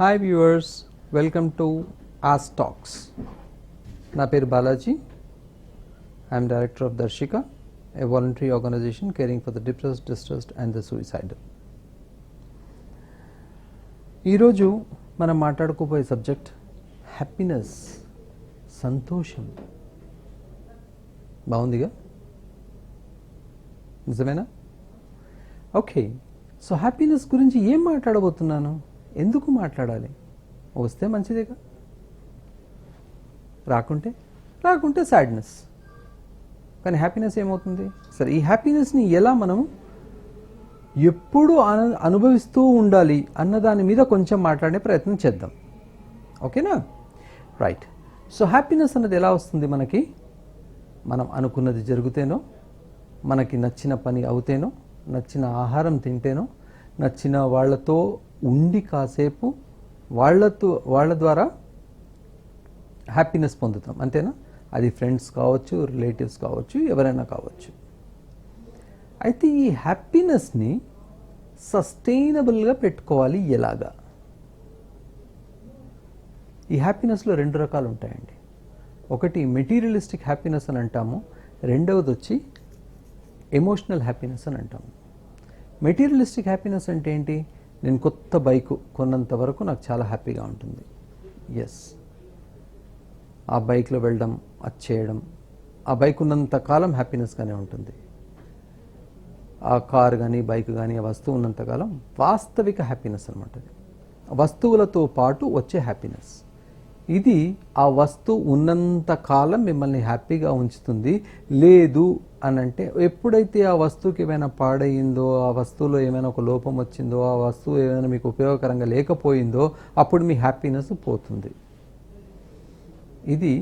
Hi viewers, welcome to ఆస్ talks. నా పేరు Balaji. I'm director of Darshika, a voluntary organisation caring for the depressed, distressed and the suicidal. ఈరోజు మనం మాట్లాడుకోబోయే subject happiness, సంతోషం. బాగుందిగా? నిజమేనా? ఓకే, సో హ్యాపీనెస్ గురించి ఏం మాట్లాడబోతున్నాను, ఎందుకు మాట్లాడాలి? వస్తే మంచిదేగా, రాకుంటే సాడ్నెస్. కానీ హ్యాపీనెస్ ఏమవుతుంది? సరే, ఈ హ్యాపీనెస్ని ఎలా మనం ఎప్పుడు అనుభవిస్తూ ఉండాలి అన్న దాని మీద కొంచెం మాట్లాడే ప్రయత్నం చేద్దాం. ఓకేనా? రైట్. సో హ్యాపీనెస్ అన్నది ఎలా వస్తుంది మనకి? మనం అనుకున్నది జరిగితేనో, మనకి నచ్చిన పని అవుతేనో, నచ్చిన ఆహారం తింటేనో, నచ్చిన వాళ్ళతో ఉండి కాసేపు వాళ్ళ ద్వారా హ్యాపీనెస్ పొందుతాం. అంతేనా? అది ఫ్రెండ్స్ కావచ్చు, రిలేటివ్స్ కావచ్చు, ఎవరైనా కావచ్చు. అయితే ఈ హ్యాపీనెస్ని సస్టైనబుల్గా పెట్టుకోవాలి ఎలాగా? ఈ హ్యాపీనెస్లో రెండు రకాలు ఉంటాయండి. ఒకటి మెటీరియలిస్టిక్ హ్యాపీనెస్ అని అంటాము, రెండవది వచ్చి ఎమోషనల్ హ్యాపీనెస్ అని అంటాము. మెటీరియలిస్టిక్ హ్యాపీనెస్ అంటే ఏంటి? నేను కొత్త బైక్ కొన్నంత వరకు నాకు చాలా హ్యాపీగా ఉంటుంది. ఎస్, ఆ బైక్లో వెళ్ళడం, అది చేయడం, ఆ బైక్ ఉన్నంత కాలం హ్యాపీనెస్గానే ఉంటుంది. ఆ కార్ కానీ, బైక్ కానీ, ఆ వస్తువు ఉన్నంతకాలం వాస్తవిక హ్యాపీనెస్ అనమాట. వస్తువులతో పాటు వచ్చే హ్యాపీనెస్ ఇది. ఆ వస్తువు ఉన్నంత కాలం మిమ్మల్ని హ్యాపీగా ఉంచుతుంది. లేదు అని అంటే, ఎప్పుడైతే ఆ వస్తువుకి ఏమైనా పాడయిందో, ఆ వస్తువులో ఏమైనా ఒక లోపం వచ్చిందో, ఆ వస్తువు ఏమైనా మీకు ఉపయోగకరంగా లేకపోయిందో, అప్పుడు మీ హ్యాపీనెస్ పోతుంది. ఇది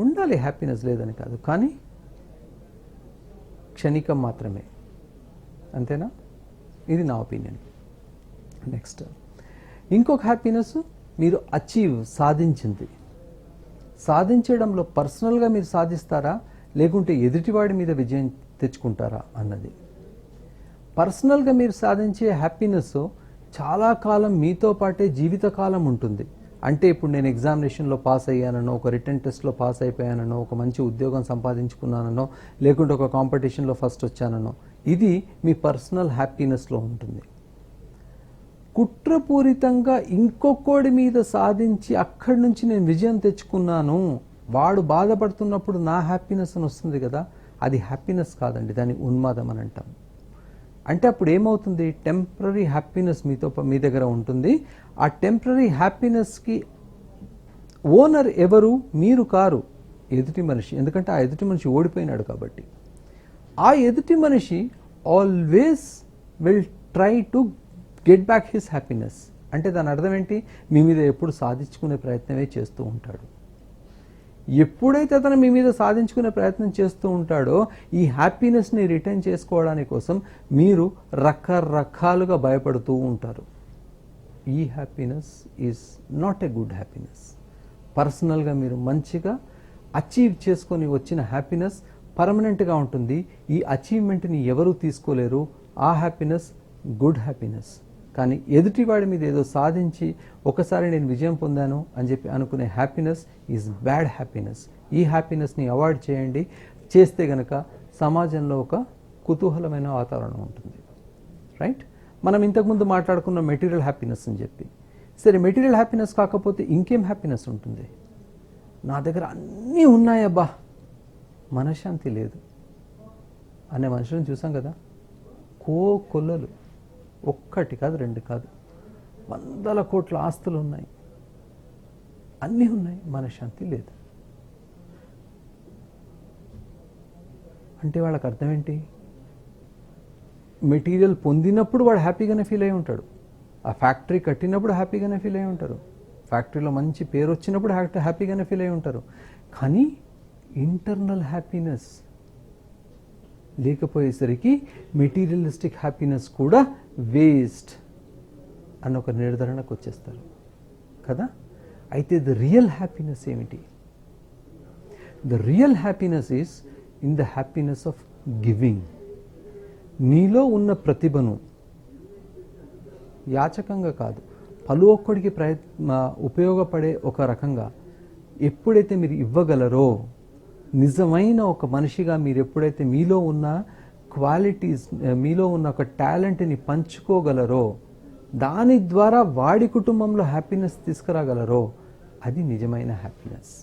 ఉండాలి, హ్యాపీనెస్ లేదని కాదు, కానీ క్షణికం మాత్రమే. అంతేనా? ఇది నా ఒపీనియన్. నెక్స్ట్, ఇంకొక హ్యాపీనెస్ మీరు సాధించడంలో పర్సనల్గా మీరు సాధిస్తారా, లేకుంటే ఎదుటివాడి మీద విజయం తెచ్చుకుంటారా అన్నది. పర్సనల్గా మీరు సాధించే హ్యాపీనెస్ చాలా కాలం మీతో పాటే జీవితకాలం ఉంటుంది. అంటే ఇప్పుడు నేను ఎగ్జామినేషన్లో పాస్ అయ్యాననో, ఒక రిటర్న్ టెస్ట్లో పాస్ అయిపోయాననో, ఒక మంచి ఉద్యోగం సంపాదించుకున్నాననో, లేకుంటే ఒక కాంపిటీషన్లో ఫస్ట్ వచ్చాననో, ఇది మీ పర్సనల్ హ్యాపీనెస్లో ఉంటుంది. కుట్రపూరితంగా ఇంకొకడి మీద సాధించి అక్కడి నుంచి నేను విజయం తెచ్చుకున్నాను, వాడు బాధపడుతున్నప్పుడు నా హ్యాపీనెస్ అని వస్తుంది కదా, అది హ్యాపీనెస్ కాదండి, దాన్ని ఉన్మాదం అని అంటాం. అంటే అప్పుడు ఏమవుతుంది? టెంపరీ హ్యాపీనెస్ మీ దగ్గర ఉంటుంది. ఆ టెంపరీ హ్యాపీనెస్కి ఓనర్ ఎవరు? మీరు కారు, ఎదుటి మనిషి. ఎందుకంటే ఆ ఎదుటి మనిషి ఓడిపోయినాడు కాబట్టి. ఆ ఎదుటి మనిషి always will try to get back his happiness. అంటే దాని అర్థం ఏంటి? మీ మీద ఎప్పుడు సాధించుకునే ప్రయత్నమే చేస్తూ ఉంటాడు. ఎప్పుడైతే అతను మీ మీద సాధించుకునే ప్రయత్నం చేస్తూ ఉంటాడో, ఈ హ్యాపీనెస్ని రిటర్న్ చేసుకోవడానికి కోసం మీరు రకరకాలుగా భయపడుతూ ఉంటారు. ఈ happiness is not a good happiness. పర్సనల్గా మీరు మంచిగా అచీవ్ చేసుకొని వచ్చిన హ్యాపీనెస్ పర్మనెంట్గా ఉంటుంది. ఈ అచీవ్మెంట్ని ఎవరూ తీసుకోలేరు. ఆ హ్యాపీనెస్ గుడ్ హ్యాపీనెస్. కానీ ఎదుటివాడి మీద ఏదో సాధించి ఒకసారి నేను విజయం పొందాను అని చెప్పి అనుకునే హ్యాపీనెస్ ఈజ్ బ్యాడ్ హ్యాపీనెస్. ఈ హ్యాపీనెస్ని అవాయిడ్ చేయండి. చేస్తే గనక సమాజంలో ఒక కుతూహలమైన వాతావరణం ఉంటుంది. రైట్? మనం ఇంతకుముందు మాట్లాడుకున్న మెటీరియల్ హ్యాపీనెస్ అని చెప్పి, సరే మెటీరియల్ హ్యాపీనెస్ కాకపోతే ఇంకేం హ్యాపీనెస్ ఉంటుంది? నా దగ్గర అన్నీ ఉన్నాయబ్బా, మనశ్శాంతి లేదు అనే మనుషులను చూసాం కదా. కొల్లలు, ఒక్కటి కాదు, రెండు కాదు, 100 కోట్ల ఆస్తులు ఉన్నాయి, అన్నీ ఉన్నాయి, మనశ్శాంతి లేదు. అంటే వాళ్ళకి అర్థం ఏంటి? మెటీరియల్ పొందినప్పుడు వాడు హ్యాపీగానే ఫీల్ అయి ఉంటాడు, ఆ ఫ్యాక్టరీ కట్టినప్పుడు హ్యాపీగానే ఫీల్ అయి ఉంటారు, ఫ్యాక్టరీలో మంచి పేరు వచ్చినప్పుడు హ్యాపీగానే ఫీల్ అయి ఉంటారు. కానీ ఇంటర్నల్ హ్యాపీనెస్ లేకపోయేసరికి మెటీరియలిస్టిక్ హ్యాపీనెస్ కూడా వేస్ట్ అన్న ఒక నిర్ధారణకు వచ్చేస్తారు కదా. అయితే ద రియల్ హ్యాపీనెస్ ఏమిటి? The real happiness is in the happiness of giving. నీలో ఉన్న ప్రతిభను యాచకంగా కాదు, పలు ఒక్కడికి ఉపయోగపడే ఒక రకంగా ఎప్పుడైతే మీరు ఇవ్వగలరో, నిజమైన ఒక మనిషిగా మీరు ఎప్పుడైతే మీలో ఉన్న క్వాలిటీస్, మీలో ఉన్న ఒక టాలెంట్ని పంచుకోగలరో, దాని ద్వారా వాడి కుటుంబంలో హ్యాపీనెస్ తీసుకురాగలరో, అది నిజమైన హ్యాపీనెస్.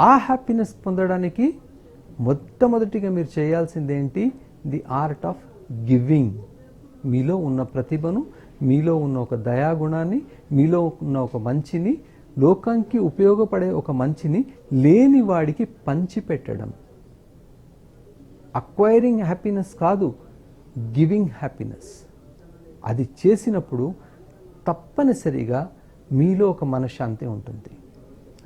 ఆ హ్యాపీనెస్ పొందడానికి మొట్టమొదటిగా మీరు చేయాల్సింది ఏంటి? The art of giving. మీలో ఉన్న ప్రతిభను, మీలో ఉన్న ఒక దయాగుణాన్ని, మీలో ఉన్న ఒక మంచిని, లోకానికి ఉపయోగపడే ఒక మంచిని లేని వాడికి పంచిపెట్టడం. అక్వైరింగ్ హ్యాపీనెస్ కాదు, గివింగ్ హ్యాపీనెస్. అది చేసినప్పుడు తప్పనిసరిగా మీలో ఒక మనశ్శాంతి ఉంటుంది.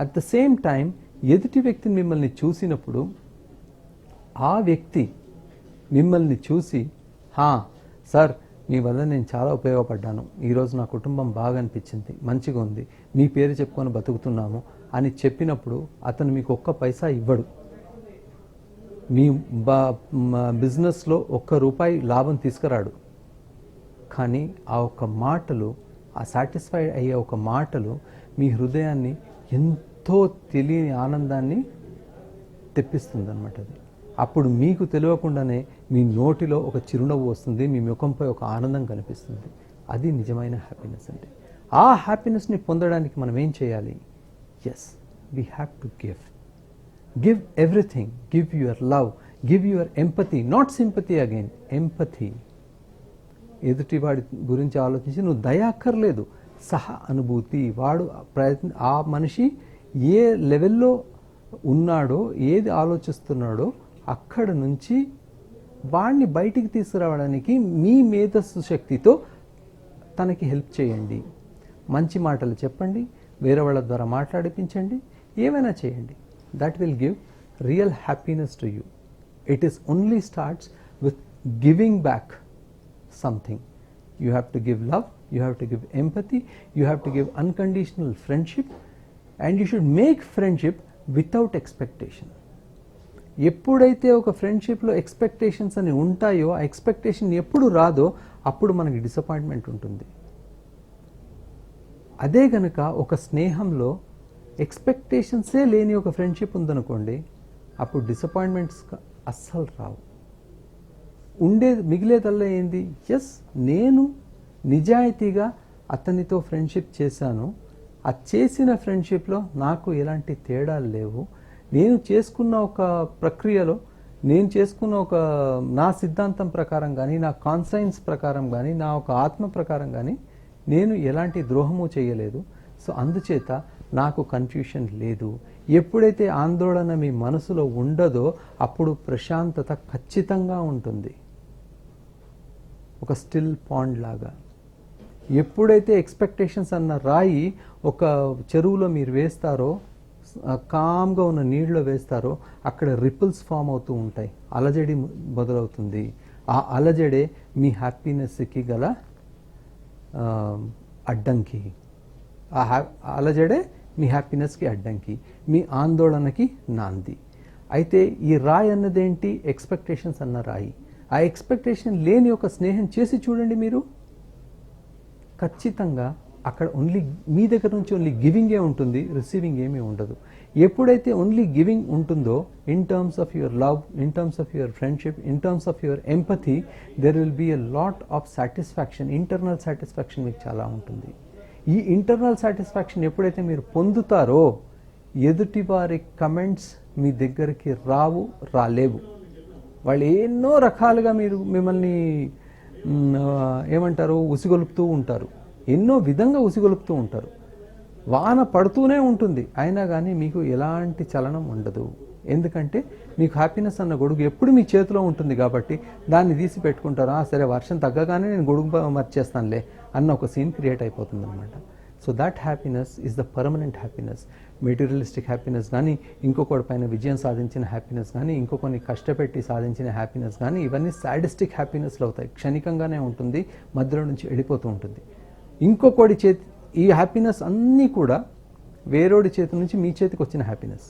అట్ ద సేమ్ టైం ఎదుటి వ్యక్తిని మిమ్మల్ని చూసినప్పుడు ఆ వ్యక్తి మిమ్మల్ని చూసి, సార్ మీ వల్ల నేను చాలా ఉపయోగపడ్డాను, ఈరోజు నా కుటుంబం బాగా అనిపించింది, మంచిగా ఉంది, మీ పేరు చెప్పుకొని బతుకుతున్నాము అని చెప్పినప్పుడు అతను మీకు ఒక్క పైసా ఇవ్వడు. మీ బిజినెస్లో ₹1 లాభం తీసుకురాడు. కానీ ఆ ఒక్క మాటలు, ఆ సాటిస్ఫైడ్ అయ్యే ఒక మాటలు మీ హృదయాన్ని ఎంతో తెలియని ఆనందాన్ని తెప్పిస్తుంది అన్నమాట. అది అప్పుడు మీకు తెలియకుండానే మీ నోటిలో ఒక చిరునవ్వు వస్తుంది, మీ ముఖంపై ఒక ఆనందం కనిపిస్తుంది. అది నిజమైన హ్యాపీనెస్ అంటే. ఆ హ్యాపీనెస్ని పొందడానికి మనం ఏం చేయాలి? Yes, we have to give everything. Give your love, give your empathy, not sympathy, again empathy. ఎదుటివాడి గురించి ఆలోచించి నువ్వు దయ అక్కర్లేదు, సహా అనుభూతి. వాడు ఆ మనిషి ఏ లెవెల్లో ఉన్నాడో, ఏది ఆలోచిస్తున్నాడో అక్కడ నుంచి వాడిని బయటికి తీసుకురావడానికి మీ మేధస్సు శక్తితో తనకి హెల్ప్ చేయండి. మంచి మాటలు చెప్పండి, వేరే వాళ్ళ ద్వారా మాట్లాడిపించండి, ఏమైనా చేయండి. That will give real happiness to you. It is only starts with giving back something. You have to give love, you have to give empathy, you have to give unconditional friendship, and you should make friendship without expectation. ఎప్పుడైతే ఒక ఫ్రెండ్షిప్లో expectations అని ఉంటాయో, ఆ expectation ఎప్పుడు రాదో అప్పుడు మనకి disappointment ఉంటుంది. అదే గనక ఒక స్నేహంలో ఎక్స్పెక్టేషన్సే లేని ఒక ఫ్రెండ్షిప్ ఉందనుకోండి, అప్పుడు డిసప్పాయింట్మెంట్స్ అస్సలు రావు. మిగిలేదల్లా ఏంది? ఎస్, నేను నిజాయితీగా అతనితో ఫ్రెండ్షిప్ చేశాను, ఆ చేసిన ఫ్రెండ్షిప్లో నాకు ఎలాంటి తేడాలు లేవు, నేను చేసుకున్న ఒక ప్రక్రియలో, నేను చేసుకున్న ఒక నా సిద్ధాంతం ప్రకారం కానీ, నా కాన్సైన్స్ ప్రకారం కానీ, నా ఒక ఆత్మ ప్రకారం కానీ నేను ఎలాంటి ద్రోహము చేయలేదు. సో అందుచేత నాకు కన్ఫ్యూషన్ లేదు. ఎప్పుడైతే ఆందోళన మీ మనసులో ఉండదో అప్పుడు ప్రశాంతత ఖచ్చితంగా ఉంటుంది. ఒక స్టిల్ పాండ్ లాగా. ఎప్పుడైతే ఎక్స్పెక్టేషన్స్ అన్న రాయి ఒక చెరువులో మీరు వేస్తారో, కామ్గా ఉన్న నీళ్ళలో వేస్తారో, అక్కడ రిపుల్స్ ఫామ్ అవుతూ ఉంటాయి, అలజడి మొదలవుతుంది. ఆ అలజడే మీ హ్యాపీనెస్కి గల అడ్డంకి. ఆ అలజడే మీ హ్యాపీనెస్కి అడ్డంకి, మీ ఆందోళనకి నాంది. అయితే ఈ రాయి అన్నదేంటి? ఎక్స్పెక్టేషన్స్ అన్న రాయి. ఆ ఎక్స్పెక్టేషన్ లేని ఒక స్నేహం చేసి చూడండి మీరు, ఖచ్చితంగా అక్కడ ఓన్లీ మీ దగ్గర నుంచి ఓన్లీ గివింగే ఉంటుంది, రిసీవింగ్ ఏమీ ఉండదు. ఎప్పుడైతే ఓన్లీ గివింగ్ ఉంటుందో, in terms of your love, in terms of your friendship, in terms of your empathy, there will be a lot of satisfaction, internal satisfaction మీకు చాలా ఉంటుంది. ఈ ఇంటర్నల్ సాటిస్ఫాక్షన్ ఎప్పుడైతే మీరు పొందుతారో, ఎదుటి వారి కమెంట్స్ మీ దగ్గరికి రాలేవు. వాళ్ళు ఎన్నో రకాలుగా మిమ్మల్ని ఏమంటారు, ఉసిగొలుపుతూ ఉంటారు, ఎన్నో విధంగా ఉసిగొలుపుతూ ఉంటారు. వాన పడుతూనే ఉంటుంది, అయినా కానీ మీకు ఎలాంటి చలనం ఉండదు. ఎందుకంటే మీకు హ్యాపీనెస్ అన్న గొడుగు ఎప్పుడు మీ చేతిలో ఉంటుంది కాబట్టి దాన్ని తీసి పెట్టుకుంటారు. సరే వర్షం తగ్గగానే నేను గొడుగు మర్చేస్తానులే అన్న ఒక సీన్ క్రియేట్ అయిపోతుంది అనమాట. So that happiness is the permanent happiness. Materialistic happiness కానీ, ఇంకొకటి పైన విజయం సాధించిన హ్యాపీనెస్ కానీ, ఇంకొకరిని కష్టపెట్టి సాధించిన హ్యాపీనెస్ కానీ, ఇవన్నీ సాడిస్టిక్ హ్యాపీనెస్లు అవుతాయి. క్షణికంగానే ఉంటుంది, మధ్యలో నుంచి వెళ్ళిపోతూ ఉంటుంది. ఇంకొకటి చేతి ఈ హ్యాపీనెస్ అన్నీ కూడా వేరేడి చేతి నుంచి మీ చేతికి వచ్చిన హ్యాపీనెస్,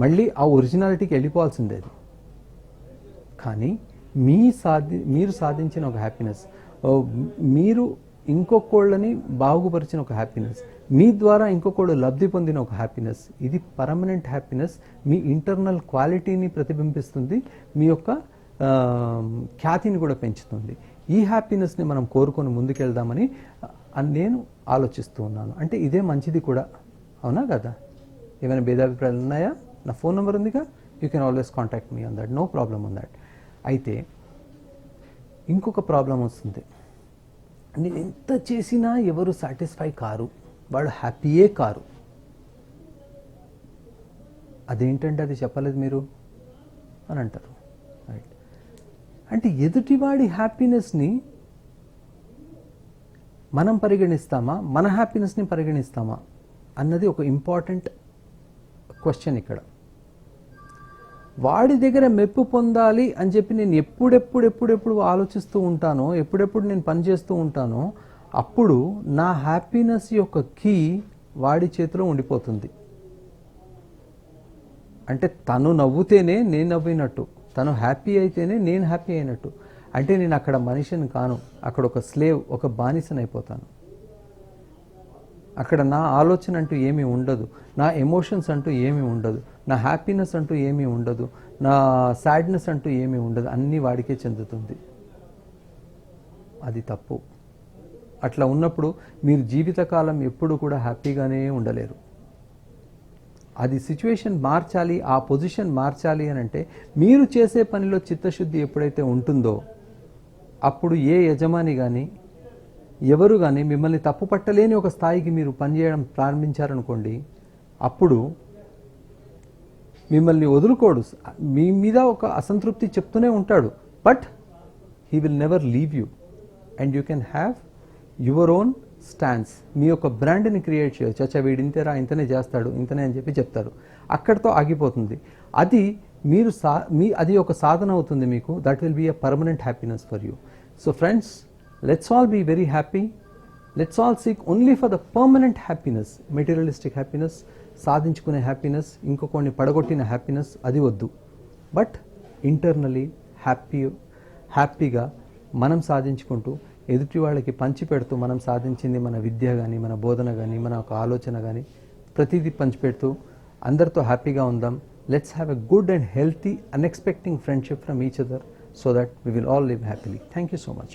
మళ్ళీ ఆ ఒరిజినాలిటీకి వెళ్ళిపోవాల్సిందే. అది కానీ మీరు సాధించిన ఒక హ్యాపీనెస్, మీరు ఇంకొకళ్ళని బాగుపరిచిన ఒక హ్యాపీనెస్, మీ ద్వారా ఇంకొకళ్ళు లబ్ధి పొందిన ఒక హ్యాపీనెస్, ఇది పర్మనెంట్ హ్యాపీనెస్. మీ ఇంటర్నల్ క్వాలిటీని ప్రతిబింబిస్తుంది, మీ యొక్క ఖ్యాతిని కూడా పెంచుతుంది. ఈ హ్యాపీనెస్ని మనం కోరుకొని ముందుకెళ్దామని నేను ఆలోచిస్తూ ఉన్నాను. అంటే ఇదే మంచిది కూడా, అవునా కదా? ఏమైనా భేదాభిప్రాయాలు ఉన్నాయా? నా ఫోన్ నెంబర్ ఉందిగా, you can always contact me on that, no problem on that. అయితే ఇంకొక ప్రాబ్లం వస్తుంది, నేను ఎంత చేసినా ఎవరు సాటిస్ఫై కారు, వాళ్ళు హ్యాపీయే కారు. అదేంటంటే అది చెప్పలేదు మీరు అని అంటారు. రైట్. అంటే ఎదుటివాడి హ్యాపీనెస్ని మనం పరిగణిస్తామా, మన హ్యాపీనెస్ని పరిగణిస్తామా అన్నది ఒక ఇంపార్టెంట్ క్వశ్చన్ ఇక్కడ. వాడి దగ్గర మెప్పు పొందాలి అని చెప్పి నేను ఎప్పుడెప్పుడు ఆలోచిస్తూ ఉంటానో, ఎప్పుడెప్పుడు నేను పనిచేస్తూ ఉంటానో, అప్పుడు నా హ్యాపీనెస్ యొక్క కీ వాడి చేతిలో ఉండిపోతుంది. అంటే తను నవ్వుతేనే నేను నవ్వినట్టు, తను హ్యాపీ అయితేనే నేను హ్యాపీ అయినట్టు. అంటే నేను అక్కడ మనిషిని కాను, అక్కడ ఒక స్లేవ్, ఒక బానిసని అయిపోతాను. అక్కడ నా ఆలోచన అంటూ ఏమీ ఉండదు, నా ఎమోషన్స్ అంటూ ఏమీ ఉండదు, నా హ్యాపీనెస్ అంటూ ఏమీ ఉండదు, నా సాడ్నెస్ అంటూ ఏమీ ఉండదు, అన్నీ వాడికే చెందుతుంది. అది తప్పు. అట్లా ఉన్నప్పుడు మీరు జీవితకాలం ఎప్పుడు కూడా హ్యాపీగానే ఉండలేరు. అది సిచ్యువేషన్ మార్చాలి, ఆ పొజిషన్ మార్చాలి అని అంటే మీరు చేసే పనిలో చిత్తశుద్ధి ఎప్పుడైతే ఉంటుందో, అప్పుడు ఏ యజమాని కానీ ఎవరు కానీ మిమ్మల్ని తప్పు పట్టలేని ఒక స్థాయికి మీరు పనిచేయడం ప్రారంభించారనుకోండి, అప్పుడు మిమ్మల్ని వదులుకోడు. మీ మీద ఒక అసంతృప్తి చెప్తూనే ఉంటాడు, but he will never leave you and you can have your own stands. మీ యొక్క బ్రాండ్ని క్రియేట్ చేయొచ్చు. అచ్చా వీడు ఇంతేరా, ఇంతనే చేస్తాడు, ఇంతనే అని చెప్పి చెప్తారు. అక్కడితో ఆగిపోతుంది. అది మీరు అది ఒక సాధన అవుతుంది మీకు. That will be a permanent happiness for you. So friends, let's all be very happy. Let's all seek only for the permanent happiness. Materialistic happiness, సాధించుకునే హ్యాపీనెస్, ఇంకొకరిని పడగొట్టిన హ్యాపీనెస్ అది వద్దు. బట్ ఇంటర్నలీ హ్యాపీగా మనం సాధించుకుంటూ ఎదుటి వాళ్ళకి పంచిపెడుతూ, మనం సాధించింది మన విద్య కానీ, మన బోధన కానీ, మన ఒక ఆలోచన కానీ ప్రతిదీ పంచిపెడుతూ అందరితో హ్యాపీగా ఉందాం. Let's have a good and healthy unexpecting friendship from each other so that we will all live happily. Thank you so much.